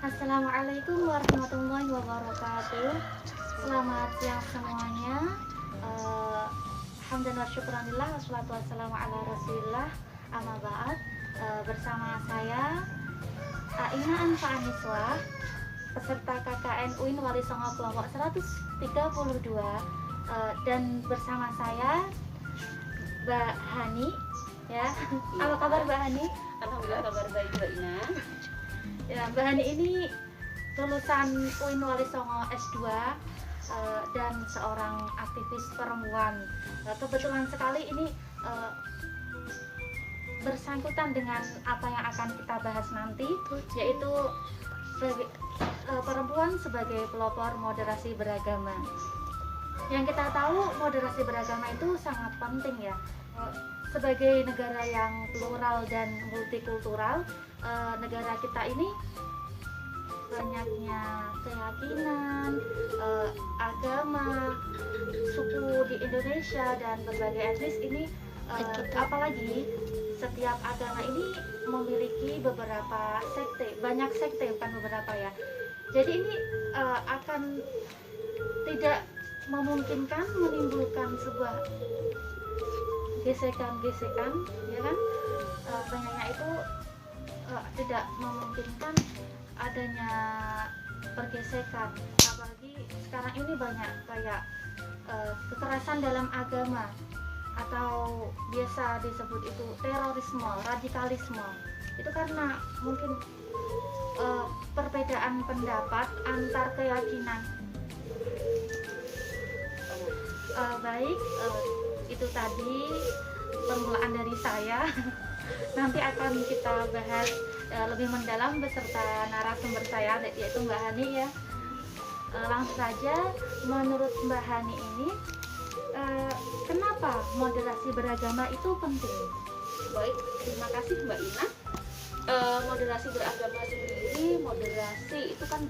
Assalamualaikum warahmatullahi wabarakatuh. Selamat siang semuanya. Hamdan wa syukranillah wassalatu wassalamu ala rasulillah. Amma ba'd. Bersama saya Aina Anfa Aniswa, peserta KKN UIN Wali Songo kelompok 132, dan bersama saya Mbak Hani, ya. Apa kabar Mbak Hani? Alhamdulillah kabar baik Mbak Ina. Ya, Mbak Hani ini lulusan UIN Wali Songo S2, dan seorang aktivis perempuan. Kebetulan sekali ini bersangkutan dengan apa yang akan kita bahas nanti, yaitu perempuan sebagai pelopor moderasi beragama. Yang kita tahu, moderasi beragama itu sangat penting, ya. Sebagai negara yang plural dan multikultural, negara kita ini banyaknya keyakinan, agama, suku di Indonesia dan berbagai etnis ini, apalagi setiap agama ini memiliki beberapa sekte, banyak sekte, bukan beberapa, ya. Jadi ini akan tidak memungkinkan menimbulkan sebuah gesekan-gesekan, ya kan? Banyaknya itu tidak memungkinkan adanya pergesekan, apalagi sekarang ini banyak kayak kekerasan dalam agama, atau biasa disebut itu terorisme, radikalisme. Itu karena mungkin perbedaan pendapat antar keyakinan. Baik, itu tadi permulaan dari saya. Nanti akan kita bahas lebih mendalam beserta narasumber saya, yaitu Mbak Hani, ya. Langsung saja, menurut Mbak Hani ini, kenapa moderasi beragama itu penting? Baik, terima kasih Mbak Ina. Moderasi beragama sendiri, moderasi itu kan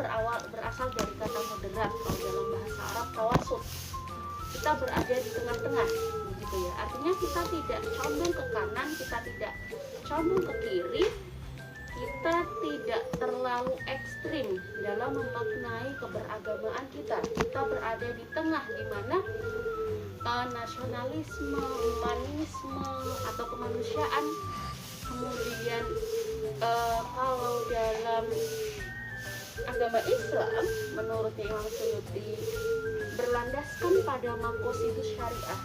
berasal dari kata moderat, kalau dalam bahasa Arab tawasud. Kita berada di tengah-tengah, begitu ya. Artinya kita tidak condong ke kanan, kita tidak condong ke kiri, kita tidak terlalu ekstrim dalam memaknai keberagamaan kita. Kita berada di tengah, di mana nasionalisme, humanisme atau kemanusiaan. Kemudian kalau dalam agama Islam, menurut Imam Suyuti, berlandaskan pada maqasidus syariah.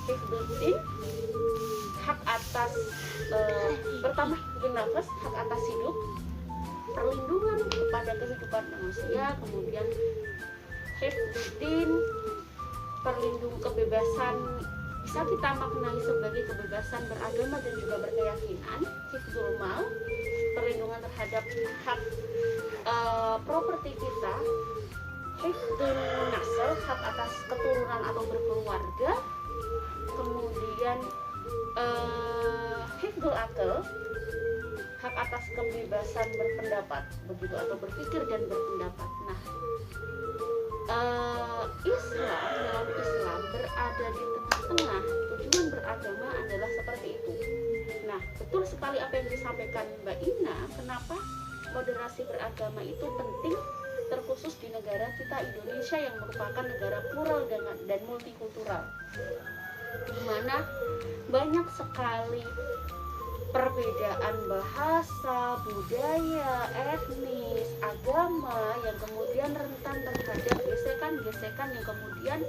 Hifdzuddin, hak atas pertama nafas, hak atas hidup, perlindungan kepada kehidupan manusia, kemudian hifdzuddin, kebebasan, bisa kita maknai sebagai kebebasan beragama dan juga berkeyakinan. Hifdzul mal, perlindungan terhadap hak properti kita. Hifdzul nasl, hak atas keturunan atau berkeluarga. Kemudian hifdzul akal, hak atas kebebasan berpendapat, begitu, atau berpikir dan berpendapat. Nah, dalam Islam berada di tengah-tengah, tujuan beragama adalah seperti itu. Nah, betul sekali apa yang disampaikan Mbak Ina, kenapa moderasi beragama itu penting, terkhusus di negara kita Indonesia yang merupakan negara plural dan multikultural, di mana banyak sekali perbedaan bahasa, budaya, etnis, agama yang kemudian rentan terhadap gesekan-gesekan yang kemudian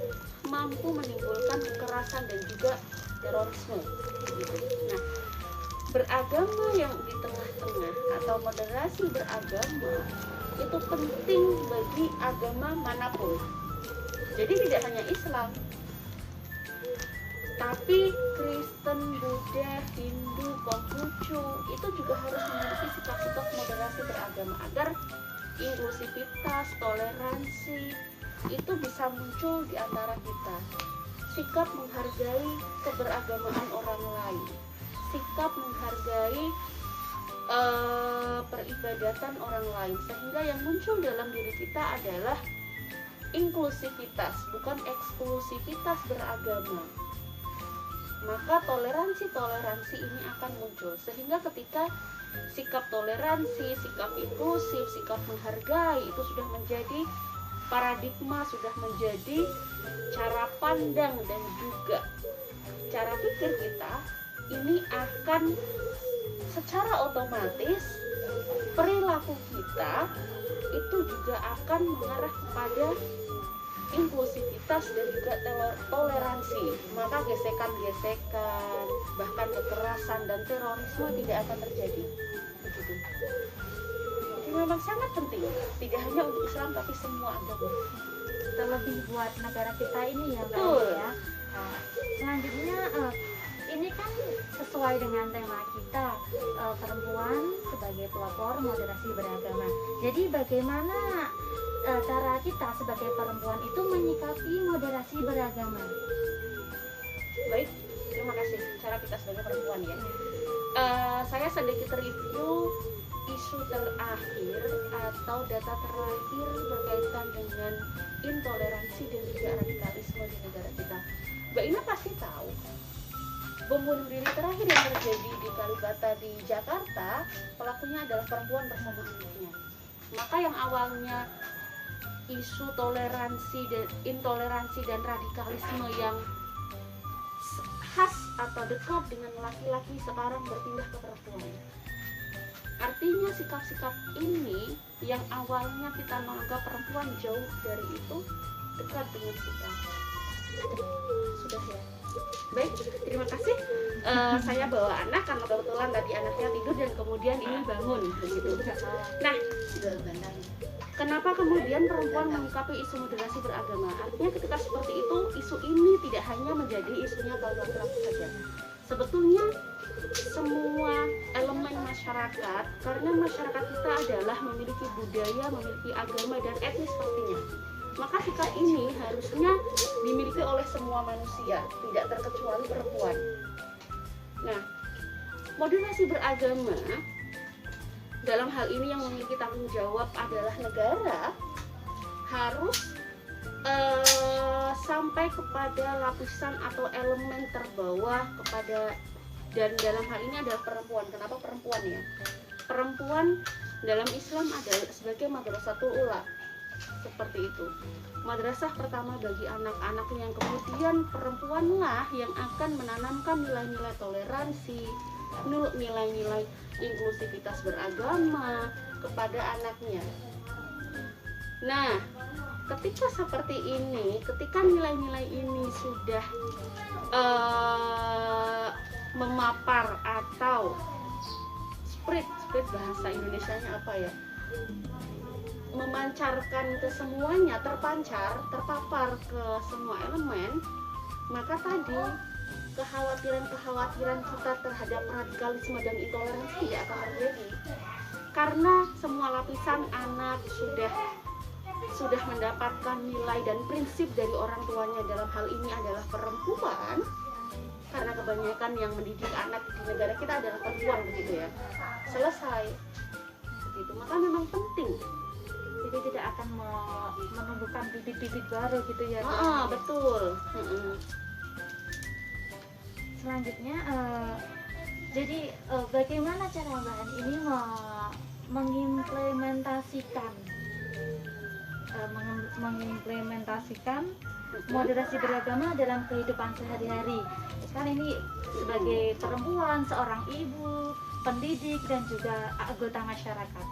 mampu menimbulkan kekerasan dan juga terorisme. Gitu. Nah, beragama yang di tengah-tengah atau moderasi beragama itu penting bagi agama manapun. Jadi tidak hanya Islam, tapi Kristen, Buddha, Hindu, Konghucu itu juga harus memiliki sikap-sikap moderasi beragama agar inklusivitas, toleransi itu bisa muncul di antara kita. Sikap menghargai keberagamaan orang lain, sikap menghargai peribadatan orang lain, sehingga yang muncul dalam diri kita adalah inklusivitas, bukan eksklusivitas beragama. maka toleransi ini akan muncul, sehingga ketika sikap toleransi, sikap inklusif, sikap menghargai itu sudah menjadi paradigma, sudah menjadi cara pandang dan juga cara pikir kita, ini akan secara otomatis perilaku kita itu juga akan mengarah kepada inklusivitas dan juga toleransi. Maka gesekan-gesekan, bahkan kekerasan dan terorisme tidak akan terjadi. Begitu. Jadi memang sangat penting, tidak hanya untuk Islam tapi semua agama. Terlebih buat negara kita ini ya Mbak Betul. ya. Selanjutnya ini kan sesuai dengan tema kita, perempuan sebagai pelopor moderasi beragama. Jadi bagaimana cara kita sebagai perempuan itu menyikapi moderasi beragama? Baik, terima kasih. Cara kita sebagai perempuan ya. Saya sedikit review isu terakhir atau data terakhir berkaitan dengan intoleransi dan juga radikalisme di negara kita. Mbak Ina pasti tahu bom bunuh diri terakhir yang terjadi di Kalibata di Jakarta, pelakunya adalah perempuan bersama anaknya. Maka yang awalnya isu toleransi dan intoleransi dan radikalisme yang khas atau dekat dengan laki-laki sekarang berpindah ke perempuan. Artinya sikap-sikap ini yang awalnya kita menganggap perempuan jauh dari itu, dekat dengan kita. Sudah ya. Baik, terima kasih. Saya bawa anak karena kebetulan tadi anaknya tidur dan kemudian ini bangun begitu. Nah, kenapa kemudian perempuan menyikapi isu moderasi beragama? Artinya ketika seperti itu, isu ini tidak hanya menjadi isunya kaum laki-laki saja. Sebetulnya semua elemen masyarakat, karena masyarakat kita adalah memiliki budaya, memiliki agama dan etnis sepertinya. Maka sikap ini harusnya dimiliki oleh semua manusia, tidak terkecuali perempuan. Nah, moderasi beragama dalam hal ini yang memiliki tanggung jawab adalah negara, harus sampai kepada lapisan atau elemen terbawah kepada, dan dalam hal ini adalah perempuan. Kenapa perempuan ya? Perempuan dalam Islam adalah sebagai madrasatul ula, seperti itu. Madrasah pertama bagi anak-anak yang kemudian perempuanlah yang akan menanamkan nilai-nilai toleransi, nilai-nilai inklusivitas beragama kepada anaknya. Nah, ketika seperti ini, ketika nilai-nilai ini sudah memapar atau spread bahasa Indonesianya apa ya? Memancarkan ke semuanya, terpapar ke semua elemen, maka tadi kekhawatiran kita terhadap radikalisme dan intoleransi tidak akan terjadi, karena semua lapisan anak sudah mendapatkan nilai dan prinsip dari orang tuanya, dalam hal ini adalah perempuan, karena kebanyakan yang mendidik anak di negara kita adalah perempuan begitu ya. Selesai begitu, maka memang penting. Jadi tidak akan menumbuhkan bibit-bibit baru gitu ya. Betul. Selanjutnya, jadi bagaimana cara Mbak Ani ini mengimplementasikan moderasi beragama dalam kehidupan sehari-hari? Kan ini sebagai perempuan, seorang ibu, pendidik dan juga anggota masyarakat.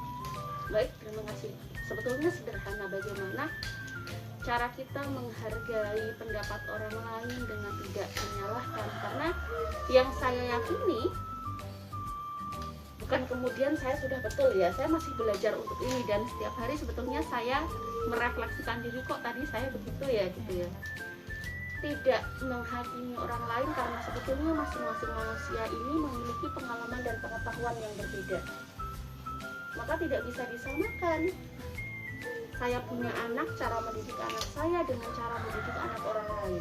Baik, terima kasih. Sebetulnya sederhana, bagaimana cara kita menghargai pendapat orang lain dengan tidak menyalahkan. Karena yang saya yakini, bukan kemudian saya sudah betul ya, saya masih belajar untuk ini, dan setiap hari sebetulnya saya merefleksikan diri, kok tadi saya begitu ya gitu ya. Tidak menghakimi orang lain, karena sebetulnya masing-masing manusia ini memiliki pengalaman dan pengetahuan yang berbeda. Maka tidak bisa disamakan. Saya punya anak, cara mendidik anak saya dengan cara mendidik anak orang lain,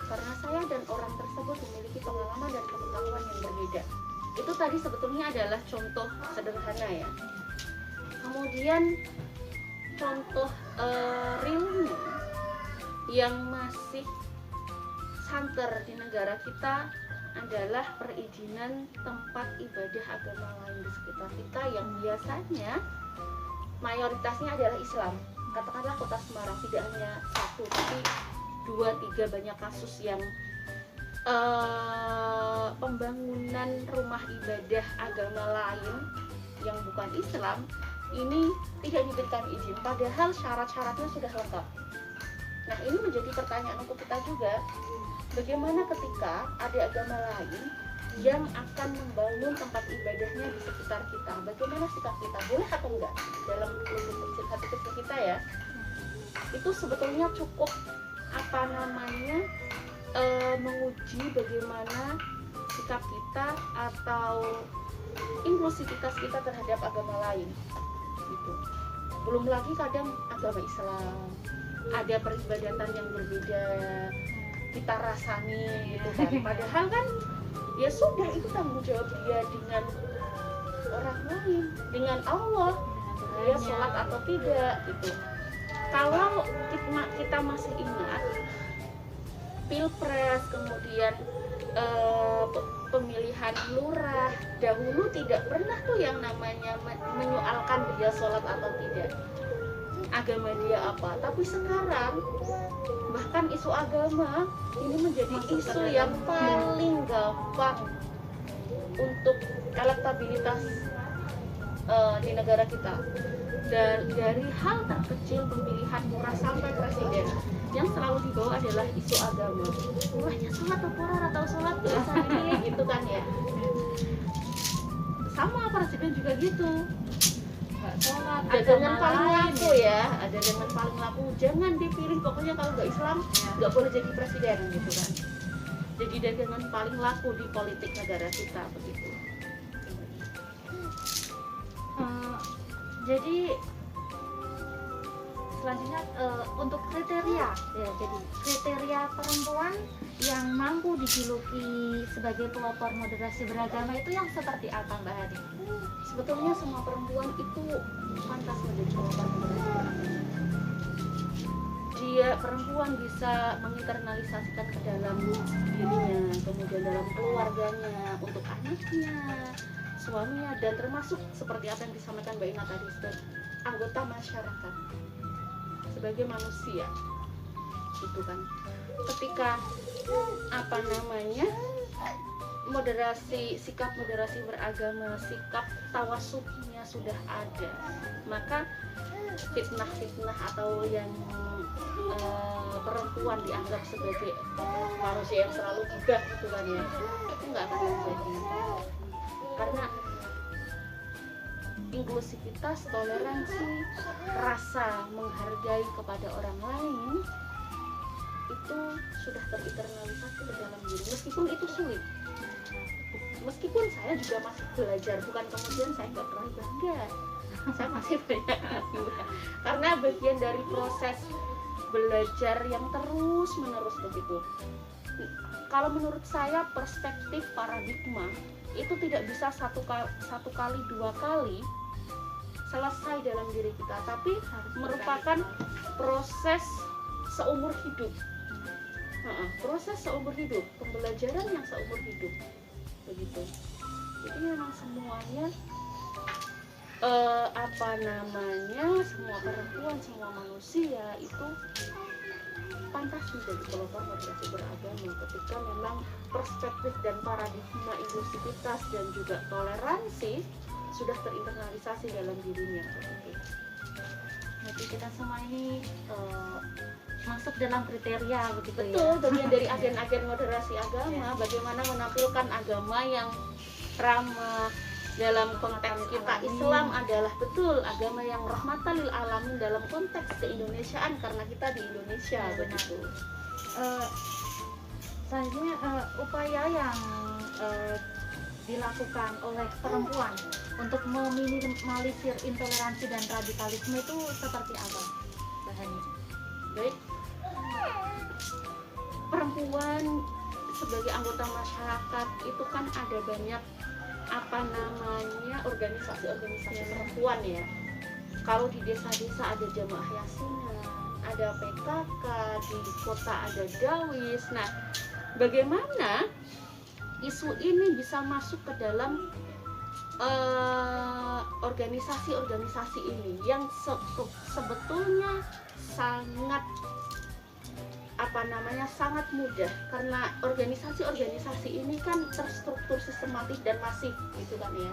karena saya dan orang tersebut memiliki pengalaman dan pengetahuan yang berbeda. Itu tadi sebetulnya adalah contoh sederhana ya. Kemudian contoh realnya yang masih santer di negara kita adalah perizinan tempat ibadah agama lain di sekitar kita yang biasanya mayoritasnya adalah Islam. Katakanlah kota Semarang tidak hanya satu tapi 2-3 banyak kasus yang pembangunan rumah ibadah agama lain yang bukan Islam ini tidak diberikan izin, padahal syarat-syaratnya sudah lengkap. Nah, ini menjadi pertanyaan untuk kita juga, bagaimana ketika ada agama lain yang akan membangun tempat ibadahnya di sekitar kita, bagaimana sikap kita, boleh atau enggak dalam lubuk hati kecil kita ya. Itu sebetulnya cukup menguji bagaimana sikap kita atau inklusivitas kita terhadap agama lain gitu. Belum lagi kadang agama Islam ada peribadatan yang berbeda kita rasani gitu kan, padahal kan ya sudah itu tanggung jawab dia dengan orang lain, dengan Allah, dia sholat atau tidak gitu. Kalau kita masih ingat pilpres, kemudian pemilihan lurah, dahulu tidak pernah tuh yang namanya menyoalkan dia sholat atau tidak, agama dia apa. Tapi sekarang bahkan isu agama ini menjadi isu yang paling gampang untuk elektabilitas di negara kita. Dan dari hal terkecil pemilihan lurah sampai presiden, yang selalu dibawa adalah isu agama. Lurahnya sholat atau sholat biasa ini gitu kan ya. Sama presiden juga gitu. Ada dengan paling laku ya, ada dengan paling laku, jangan dipilih, pokoknya kalau nggak Islam nggak boleh jadi presiden gitu kan. Jadi dagangan paling laku di politik negara kita begitu. Jadi selanjutnya untuk kriteria ya, jadi kriteria perempuan yang mampu dijuluki sebagai pelopor moderasi beragama itu yang seperti apa Mbak Hadi? Sebetulnya semua perempuan itu pantas menjadi pelopor moderasi beragama. Dia perempuan bisa menginternalisasikan ke dalam dirinya, kemudian dalam keluarganya, untuk anaknya, suaminya, dan termasuk seperti apa yang disampaikan Mbak Ina tadi, sebagai anggota masyarakat, sebagai manusia itu kan. Ketika sikap moderasi beragama, sikap tawasudnya sudah ada, maka fitnah-fitnah atau yang perempuan dianggap sebagai manusia yang selalu gibah gitu kan ya, itu nggak akan terjadi. Karena inklusivitas, toleransi, rasa menghargai kepada orang lain itu sudah terinternalisasi ke dalam diri, meskipun itu sulit. Meskipun saya juga masih belajar, bukan kemudian saya nggak pernah bangga, saya masih banyak karena bagian dari proses belajar yang terus menerus begitu. Kalau menurut saya perspektif paradigma itu tidak bisa satu kali dua kali selesai dalam diri kita, tapi merupakan proses seumur hidup. Proses seumur hidup, pembelajaran yang seumur hidup begitu. Jadi memang semuanya semua perempuan, semua manusia itu pantas menjadi pelopor moderasi beragama ketika memang perspektif dan paradigma inklusivitas dan juga toleransi sudah terinternalisasi dalam dirinya. Jadi kita semua ini masuk dalam kriteria begitu. Betul, ya. bagian dari agen-agen moderasi agama, bagaimana menampilkan agama yang ramah. Dalam konteks kita Islam adalah betul agama yang rahmatan lil alamin dalam konteks keindonesiaan karena kita di Indonesia begitu. Selanjutnya upaya yang dilakukan oleh perempuan untuk meminimalisir intoleransi dan radikalisme itu seperti apa, Mbak Hani? Baik, perempuan sebagai anggota masyarakat itu kan ada banyak organisasi-organisasi perempuan ya. Kalau di desa-desa ada jamaah yasinan, ada PKK, di kota ada dawis. Nah, bagaimana isu ini bisa masuk ke dalam organisasi-organisasi ini yang sebetulnya sangat sangat mudah, karena organisasi-organisasi ini kan terstruktur sistematis dan masif gitu kan ya.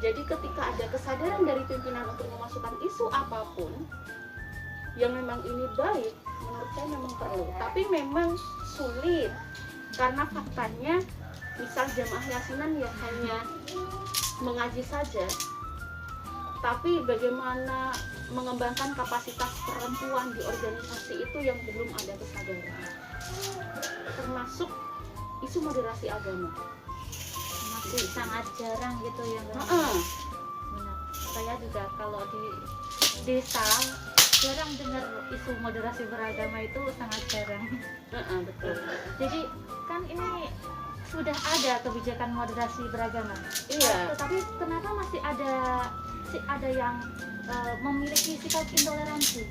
Jadi ketika ada kesadaran dari pimpinan untuk memasukkan isu apapun yang memang ini baik, menurut saya memang perlu, tapi memang sulit karena faktanya misal jamaah yasinan ya hanya mengaji saja, tapi bagaimana mengembangkan kapasitas perempuan di organisasi itu yang belum ada kesadaran, termasuk isu moderasi agama masih sangat jarang gitu ya Mbak. Heeh. Benar. Saya juga kalau di desa jarang dengar isu moderasi beragama, itu sangat jarang. Betul. Jadi kan ini sudah ada kebijakan moderasi beragama. Iya. Tetapi kenapa masih ada yang memiliki sikap intoleransi?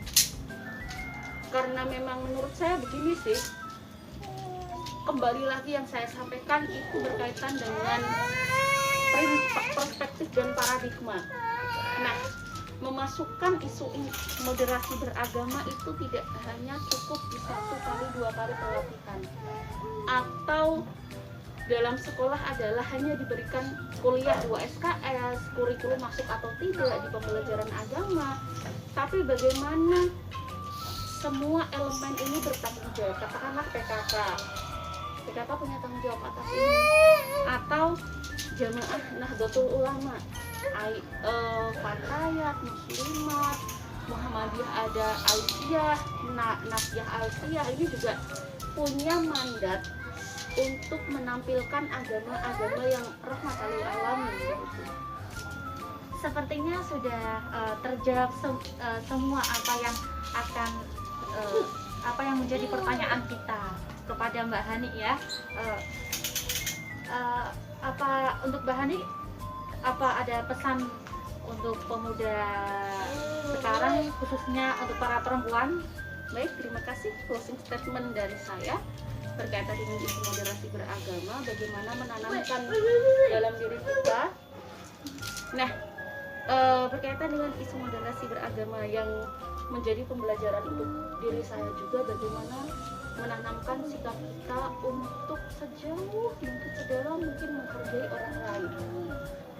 Karena memang menurut saya begini sih, kembali lagi yang saya sampaikan itu berkaitan dengan perspektif dan paradigma. Nah, memasukkan isu moderasi beragama itu tidak hanya cukup di 1 kali 2 kali pelatihan, atau dalam sekolah adalah hanya diberikan kuliah 2 SKS, kurikulum masuk atau tidak di pembelajaran agama, tapi bagaimana semua elemen ini bertanggung jawab. Katakanlah PKK punya tanggung jawab atas ini, atau jamaah Nahdlatul Ulama, Fatayat, Muslimat, Muhammadiyah, ada Alfiyah, Nafiyah Alfiyah, ini juga punya mandat untuk menampilkan agama-agama yang rahmatan lil alamin gitu. Sepertinya sudah terjawab semua apa yang menjadi pertanyaan kita kepada Mbak Hani ya. Untuk Mbak Hani, apa ada pesan untuk pemuda sekarang, khususnya untuk para perempuan? Baik, terima kasih. Closing statement dari saya berkaitan dengan isu moderasi beragama, bagaimana menanamkan dalam diri kita. Nah, berkaitan dengan isu moderasi beragama yang menjadi pembelajaran untuk diri saya juga, bagaimana menanamkan sikap kita untuk sejauh mungkin, sedalam mungkin menghargai orang lain,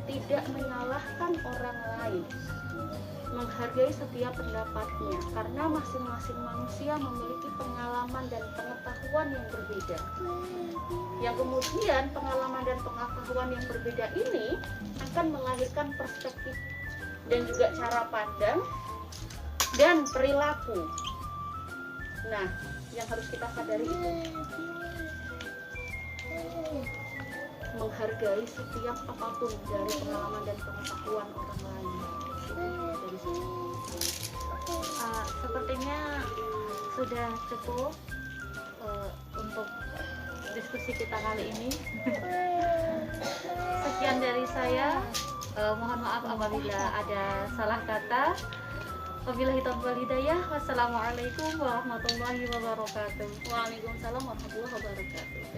tidak menyalahkan orang lain, menghargai setiap pendapatnya, karena masing-masing manusia memiliki pengalaman dan pengetahuan yang berbeda, yang kemudian pengalaman dan pengetahuan yang berbeda ini akan melahirkan perspektif dan juga cara pandang dan perilaku. Nah, yang harus kita sadari itu menghargai setiap apapun dari pengalaman dan pengetahuan orang lain. Dari sini. Sepertinya sudah cukup untuk diskusi kita kali ini. Sekian dari saya. Mohon maaf apabila ada salah kata. Wabillahi taufiq wal hidayah. Wassalamualaikum warahmatullahi wabarakatuh. Waalaikumsalam warahmatullahi wabarakatuh.